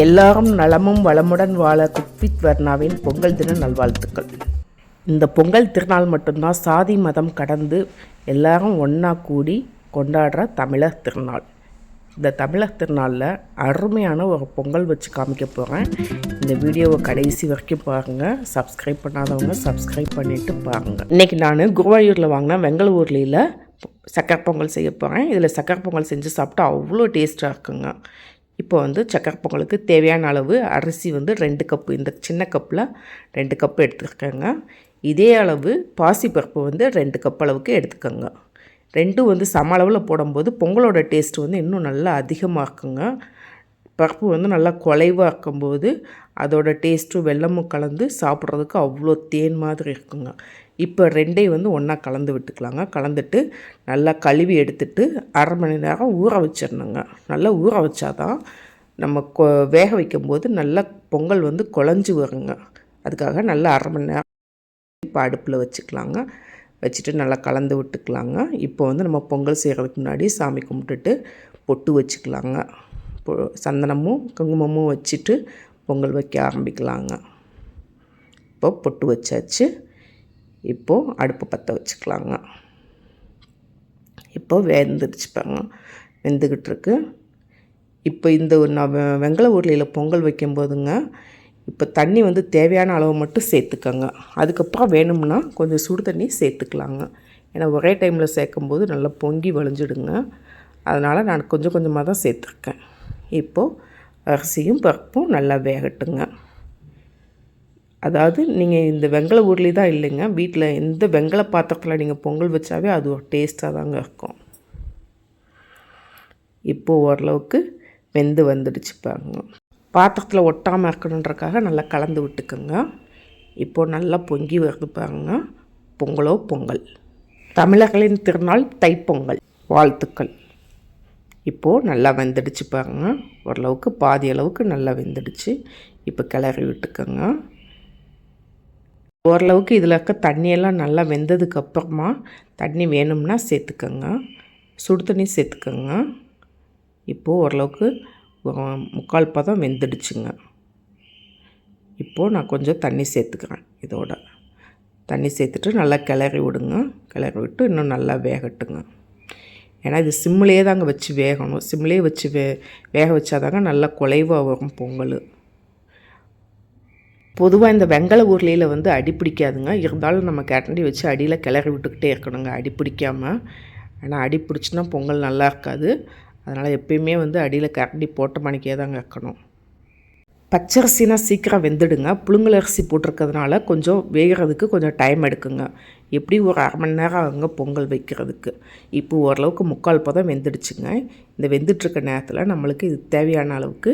எல்லாரும் நலமும் வளமுடன் வாழ குக்வித் வர்ணாவின் பொங்கல் தின நல்வாழ்த்துக்கள். இந்த பொங்கல் திருநாள் மட்டும்தான் சாதி மதம் கடந்து எல்லாரும் ஒன்றா கூடி கொண்டாடுற தமிழர் திருநாள். இந்த தமிழர் திருநாளில் அருமையான ஒரு பொங்கல் வச்சு காமிக்க போகிறேன். இந்த வீடியோவை கடைசி வரைக்கும் பாருங்கள். சப்ஸ்கிரைப் பண்ணாதவங்க சப்ஸ்கிரைப் பண்ணிவிட்டு பாருங்கள். இன்றைக்கி நான் குருவாயூரில் வாங்கின வெங்கல ஊர்லியில் சக்கரை பொங்கல் செய்ய போகிறேன். இதில் சக்கரை பொங்கல் செஞ்சு சாப்பிட்டா அவ்வளோ டேஸ்ட்டாக இருக்குங்க. இப்போ சக்கரை பொங்கலுக்கு தேவையான அளவு அரிசி 2 கப்பு, இந்த சின்ன கப்பில் 2 கப்பு எடுத்துருக்கேங்க. இதே அளவு பாசிப்பருப்பு 2 கப் அளவுக்கு எடுத்துக்கோங்க. ரெண்டும் சம அளவில் போடும்போது பொங்கலோட டேஸ்ட்டு இன்னும் நல்லா அதிகமாக இருக்குங்க. பருப்பு நல்லா குலைவாக இருக்கும்போது அதோட டேஸ்ட்டும் வெல்லமும் கலந்து சாப்பிட்றதுக்கு அவ்வளோ தேன் மாதிரி இருக்குங்க. இப்போ ரெண்டையும் ஒன்றா கலந்து விட்டுக்கலாங்க. கலந்துட்டு நல்லா கழுவி எடுத்துட்டு அரை மணி நேரம் ஊற வச்சிடணுங்க. நல்லா ஊற வச்சாதான் நம்ம வேக வைக்கும்போது நல்லா பொங்கல் குழஞ்சி வருங்க. அதுக்காக நல்லா அரை மணி நேரம் இப்போ அடுப்பில் வச்சுக்கலாங்க. வச்சுட்டு நல்லா கலந்து விட்டுக்கலாங்க. இப்போ நம்ம பொங்கல் செய்கிறதுக்கு முன்னாடி சாமி கும்பிட்டுட்டு பொட்டு வச்சுக்கலாங்க. சந்தனமும் குங்குமமும் வச்சுட்டு பொங்கல் வைக்க ஆரம்பிக்கலாங்க. இப்போ பொட்டு வச்சாச்சு. இப்போது அடுப்பு பற்ற வச்சுக்கலாங்க. இப்போது வெந்துடுச்சு பாருங்க, வெந்துக்கிட்டு இருக்கு. இப்போ நான் வெங்கல ஊர்லியில் பொங்கல் வைக்கும்போதுங்க, இப்போ தண்ணி தேவையான அளவு மட்டும் சேர்த்துக்கோங்க. அதுக்கப்புறம் வேணும்னா கொஞ்சம் சுடு தண்ணி சேர்த்துக்கலாங்க. ஏன்னா ஒரே டைமில் சேர்க்கும்போது நல்லா பொங்கி வழிஞ்சிடுங்க. அதனால் நான் கொஞ்சம் கொஞ்சமாக தான் சேர்த்துருக்கேன். இப்போது அரிசியும் பருப்பும் நல்லா வேகட்டுங்க. அதாவது நீங்கள் இந்த வெங்கல ஊர்லி தான் இல்லைங்க, வீட்டில் எந்த வெங்கல பாத்திரத்தில் நீங்கள் பொங்கல் வச்சாவே அது ஒரு டேஸ்ட்டாக தாங்க இருக்கும். இப்போது ஓரளவுக்கு வெந்து வந்துடுச்சு பாருங்க. பாத்திரத்தில் ஒட்டாமல் இருக்கணுன்றக்காக நல்லா கலந்து விட்டுக்குங்க. இப்போது நல்லா பொங்கி வருது பாருங்க. பொங்கலோ பொங்கல். தமிழர்களின் திருநாள் தைப்பொங்கல். வாழ்த்துக்கள். இப்போது நல்லா வெந்துடுச்சு பாருங்க. ஓரளவுக்கு பாதி அளவுக்கு நல்லா வெந்துடுச்சு. இப்போ கிளறி விட்டுக்கோங்க. ஓரளவுக்கு இதில் இருக்க தண்ணியெல்லாம் நல்லா வெந்ததுக்கப்புறமா தண்ணி வேணும்னா சேர்த்துக்கோங்க. சுடு தண்ணி சேர்த்துக்கோங்க. இப்போது ஓரளவுக்கு 3/4 பதம் வெந்துடுச்சுங்க. இப்போது நான் கொஞ்சம் தண்ணி சேர்த்துக்கிறேன். இதோட தண்ணி சேர்த்துட்டு நல்லா கிளறி விடுங்க. கிளறி விட்டு இன்னும் நல்லா வேகட்டுங்க. ஏன்னா இது சிம்மிலே தாங்க வச்சு வேகணும். சிம்மிலே வச்சு வேக வச்சாதாங்க நல்லா குலைவாக வரும் பொங்கல். பொதுவாக இந்த வெங்கல ஊர்லியில் அடி பிடிக்காதுங்க. இருந்தாலும் நம்ம கேட்டண்டி வச்சு அடியில் கிளறி விட்டுக்கிட்டே இருக்கணுங்க, அடி பிடிக்காமல். ஆனால் அடி பிடிச்சின்னா பொங்கல் நல்லா இருக்காது. அதனால் எப்பயுமே அடியில் கரண்டி போட்ட மணிக்கே தாங்க இருக்கணும். பச்சரிசினா சீக்கிரம் வெந்துடுங்க. புழுங்கல் அரிசி போட்டிருக்கிறதுனால கொஞ்சம் வேகிறதுக்கு கொஞ்சம் டைம் எடுக்குங்க. எப்படி ஒரு அரை மணி நேரம் ஆகுங்க பொங்கல் வைக்கிறதுக்கு. இப்போ ஓரளவுக்கு 3/4 பதம் வெந்துடுச்சுங்க. இந்த வெந்துட்டுருக்க நேரத்தில் நம்மளுக்கு இது தேவையான அளவுக்கு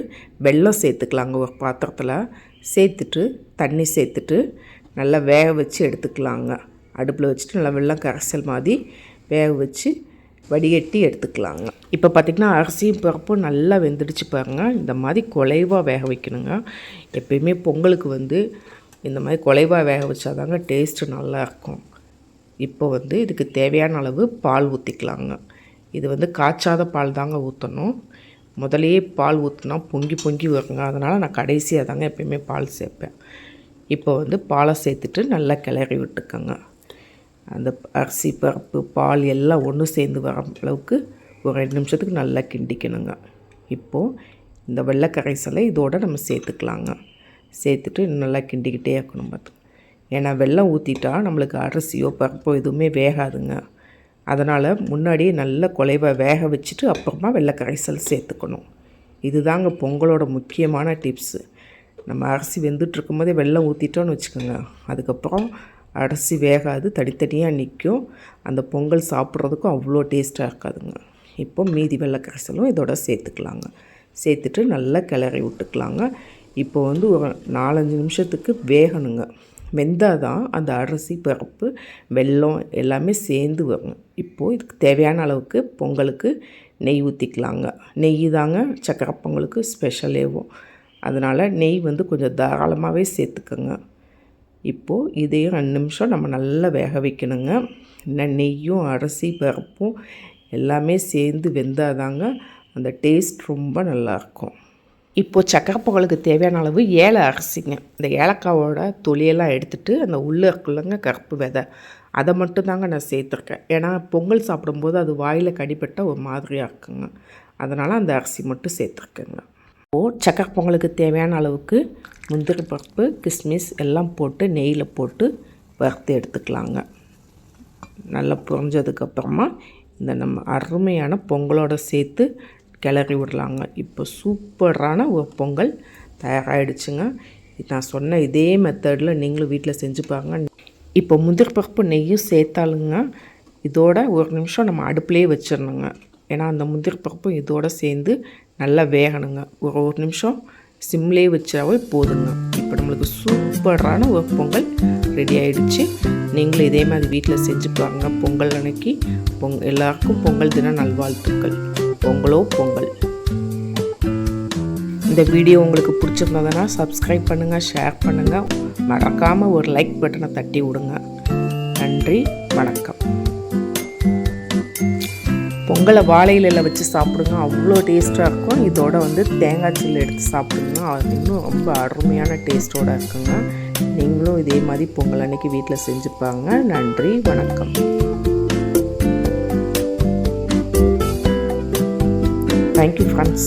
வெல்லம் சேர்த்துக்கலாங்க. ஒரு பாத்திரத்தில் சேர்த்துட்டு தண்ணி சேர்த்துட்டு நல்லா வேக வச்சு எடுத்துக்கலாங்க. அடுப்பில் வச்சுட்டு நல்லா வெல்லம் கரைசல் மாதிரி வேக வச்சு வடிகட்டி எடுத்துக்கலாங்க. இப்போ பார்த்திங்கன்னா அரிசியும் பருப்பும் நல்லா வெந்துடுச்சு பாருங்கள். இந்த மாதிரி குலைவாக வேக வைக்கணுங்க. எப்பயுமே பொங்கலுக்கு இந்த மாதிரி குலைவாக வேக வச்சாதாங்க டேஸ்ட்டு நல்லாயிருக்கும். இப்போ இதுக்கு தேவையான அளவு பால் ஊற்றிக்கலாங்க. இது காய்ச்சாத பால் தாங்க ஊற்றணும். முதலையே பால் ஊற்றினா பொங்கி பொங்கி வருங்க. அதனால் நான் கடைசியாக தாங்க எப்பயுமே பால் சேர்ப்பேன். இப்போ பாலை சேர்த்துட்டு நல்லா கிளறி விட்டுக்கோங்க. அந்த அரிசி பருப்பு பால் எல்லாம் ஒன்று சேர்ந்து வர அளவுக்கு ஒரு 2 நிமிஷத்துக்கு நல்லா கிண்டிக்கணுங்க. இப்போது இந்த வெள்ளை கரைசலை இதோடு நம்ம சேர்த்துக்கலாங்க. சேர்த்துட்டு நல்லா கிண்டிக்கிட்டே இருக்கணும் பார்த்து. ஏன்னா வெல்லம் ஊற்றிட்டா நம்மளுக்கு அரிசியோ பருப்போ எதுவுமே வேகாதுங்க. அதனால் முன்னாடியே நல்ல குலைவாக வேக வச்சுட்டு அப்புறமா வெள்ளை கரைசல் சேர்த்துக்கணும். இதுதாங்க பொங்கலோட முக்கியமான டிப்ஸு. நம்ம அரிசி வெந்துட்டுருக்கும் போதே வெல்லம் ஊற்றிட்டோன்னு வச்சுக்கோங்க, அதுக்கப்புறம் அரிசி வேகாது, தனித்தனியாக நிற்கும். அந்த பொங்கல் சாப்பிட்றதுக்கும் அவ்வளோ டேஸ்ட்டாக இருக்காதுங்க. இப்போ மீதி வெள்ளை கரைசலும் இதோட சேர்த்துக்கலாங்க. சேர்த்துட்டு நல்லா கிளறி விட்டுக்கலாங்க. இப்போ ஒரு 4-5 நிமிஷத்துக்கு வேகணுங்க. வெந்தால் தான் அந்த அரிசி பருப்பு வெல்லம் எல்லாமே சேர்ந்து வருங்க. இப்போது இதுக்கு தேவையான அளவுக்கு பொங்கலுக்கு நெய் ஊற்றிக்கலாங்க. நெய் தாங்க சக்கரை பொங்கலுக்கு ஸ்பெஷலேவும். அதனால் நெய் கொஞ்சம் தாராளமாகவே சேர்த்துக்கோங்க. இப்போது இதையும் 2 நிமிஷம் நம்ம நல்லா வேக வைக்கணுங்க. இன்னும் நெய்யும் அரிசி பருப்பும் எல்லாமே சேர்ந்து வெந்தால் தாங்க அந்த டேஸ்ட் ரொம்ப நல்லாயிருக்கும். இப்போது சக்கரை பொங்கலுக்கு தேவையான அளவு ஏல அரிசிங்க. இந்த ஏலக்காவோட தொலியெல்லாம் எடுத்துகிட்டு அந்த உள்ளே இருக்குள்ளங்க கருப்பு விதை அதை மட்டும்தாங்க நான் சேர்த்துருக்கேன். ஏன்னா பொங்கல் சாப்பிடும்போது அது வாயில் கடிப்பட்டால் ஒரு மாதிரியாக இருக்குங்க. அதனால் அந்த அரிசி மட்டும் சேர்த்துருக்கேங்க. இப்போது சக்கரை பொங்கலுக்கு தேவையான அளவுக்கு முந்திரி பருப்பு கிஸ்மிஸ் எல்லாம் போட்டு நெய்யில் போட்டு வறுத்து எடுத்துக்கலாங்க. நல்லா புரிஞ்சதுக்கப்புறமா இந்த நம்ம அருமையான பொங்கலோடு சேர்த்து கிளறி விடலாங்க. இப்போ சூப்பரான ஒரு பொங்கல் தயாராகிடுச்சுங்க. நான் சொன்ன இதே மெத்தடில் நீங்களும் வீட்டில் செஞ்சு பாருங்க. இப்போ முந்திரி பருப்பு நெய்யும் சேர்த்தாலுங்க இதோட ஒரு நிமிஷம் நம்ம அடுப்புலேயே வச்சிடணுங்க. ஏன்னா அந்த முந்திரி பருப்பும் இதோடு சேர்ந்து நல்லா வேகணுங்க. ஒரு நிமிஷம் சிம்லேயே வச்சாவே போதுங்க. இப்போ நம்மளுக்கு சூப்பரான ஒரு பொங்கல் ரெடி ஆகிடுச்சு. நீங்களும் இதே மாதிரி வீட்டில் செஞ்சு பாருங்கள். பொங்கல் அன்னைக்கு எல்லாருக்கும் பொங்கல் தின நல்வாழ்த்துக்கள். பொங்கலோ பொங்கல். இந்த வீடியோ உங்களுக்கு பிடிச்சிருந்ததுன்னா சப்ஸ்கிரைப் பண்ணுங்கள், ஷேர் பண்ணுங்கள், மறக்காமல் ஒரு லைக் பட்டனை தட்டி விடுங்க. நன்றி, வணக்கம். பொங்கலை வாழை இலையில் வச்சு சாப்பிடுங்க, அவ்வளோ டேஸ்ட்டாக இருக்கும். இதோட தேங்காய் சில்லு எடுத்து சாப்பிடுங்க, அது இன்னும் ரொம்ப அருமையான டேஸ்ட்டோடு இருக்குங்க. நீங்களும் இதே மாதிரி பொங்கல் அன்னைக்கு வீட்டில் செஞ்சுப்பாங்க. நன்றி, வணக்கம். Thank you, friends.